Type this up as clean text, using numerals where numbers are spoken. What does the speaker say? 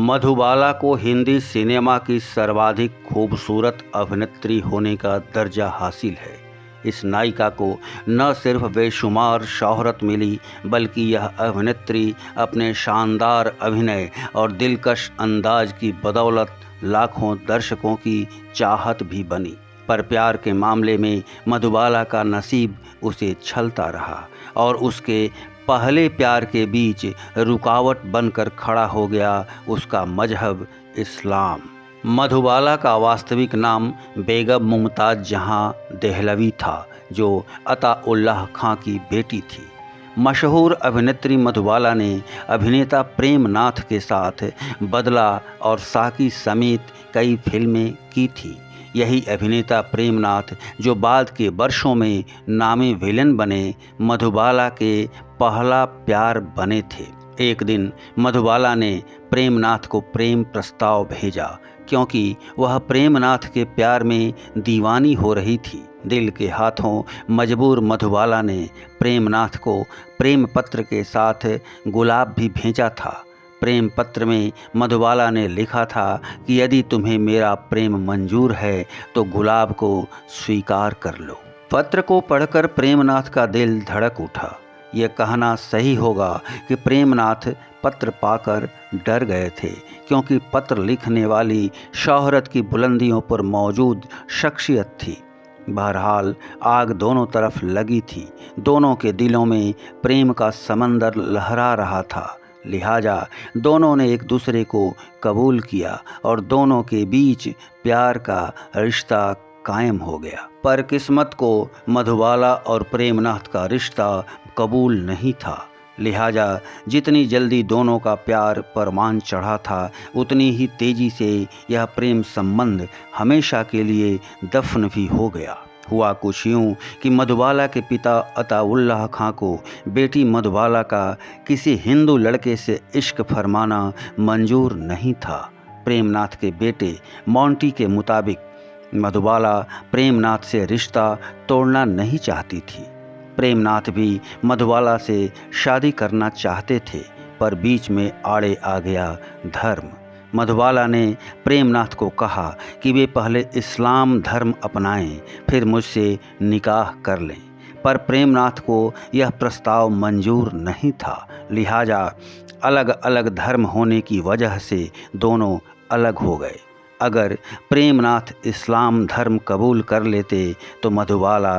मधुबाला को हिंदी सिनेमा की सर्वाधिक खूबसूरत अभिनेत्री होने का दर्जा हासिल है। इस नायिका को न सिर्फ बेशुमार शोहरत मिली, बल्कि यह अभिनेत्री अपने शानदार अभिनय और दिलकश अंदाज की बदौलत लाखों दर्शकों की चाहत भी बनी। पर प्यार के मामले में मधुबाला का नसीब उसे छलता रहा और उसके पहले प्यार के बीच रुकावट बनकर खड़ा हो गया उसका मजहब इस्लाम। मधुबाला का वास्तविक नाम बेगम मुमताज़ जहां देहलवी था, जो अताउल्लाह खां की बेटी थी। मशहूर अभिनेत्री मधुबाला ने अभिनेता प्रेम नाथ के साथ बदला और साकी समेत कई फिल्में की थी। यही अभिनेता प्रेम नाथ, जो बाद के वर्षों में नामी विलेन बने, मधुबाला के पहला प्यार बने थे। एक दिन मधुबाला ने प्रेमनाथ को प्रेम प्रस्ताव भेजा, क्योंकि वह प्रेमनाथ के प्यार में दीवानी हो रही थी। दिल के हाथों मजबूर मधुबाला ने प्रेमनाथ को प्रेम पत्र के साथ गुलाब भी भेजा था। प्रेम पत्र में मधुबाला ने लिखा था कि यदि तुम्हें मेरा प्रेम मंजूर है तो गुलाब को स्वीकार कर लो। पत्र को पढ़कर प्रेमनाथ का दिल धड़क उठा। यह कहना सही होगा कि प्रेमनाथ पत्र पाकर डर गए थे, क्योंकि पत्र लिखने वाली शोहरत की बुलंदियों पर मौजूद शख्सियत थी। बहरहाल आग दोनों तरफ लगी थी। दोनों के दिलों में प्रेम का समंदर लहरा रहा था। लिहाजा दोनों ने एक दूसरे को कबूल किया और दोनों के बीच प्यार का रिश्ता कायम हो गया। पर किस्मत को मधुबाला और प्रेमनाथ का रिश्ता कबूल नहीं था। लिहाजा जितनी जल्दी दोनों का प्यार परवान चढ़ा था, उतनी ही तेजी से यह प्रेम संबंध हमेशा के लिए दफन भी हो गया। हुआ कुछ यूँ कि मधुबाला के पिता अताउल्लाह खां को बेटी मधुबाला का किसी हिंदू लड़के से इश्क फरमाना मंजूर नहीं था। प्रेमनाथ के बेटे मोंटी के मुताबिक मधुबाला प्रेमनाथ से रिश्ता तोड़ना नहीं चाहती थी। प्रेमनाथ भी मधुबाला से शादी करना चाहते थे, पर बीच में आड़े आ गया धर्म। मधुबाला ने प्रेमनाथ को कहा कि वे पहले इस्लाम धर्म अपनाएं, फिर मुझसे निकाह कर लें। पर प्रेमनाथ को यह प्रस्ताव मंजूर नहीं था। लिहाजा अलग अलग धर्म होने की वजह से दोनों अलग हो गए। अगर प्रेमनाथ इस्लाम धर्म कबूल कर लेते तो मधुबाला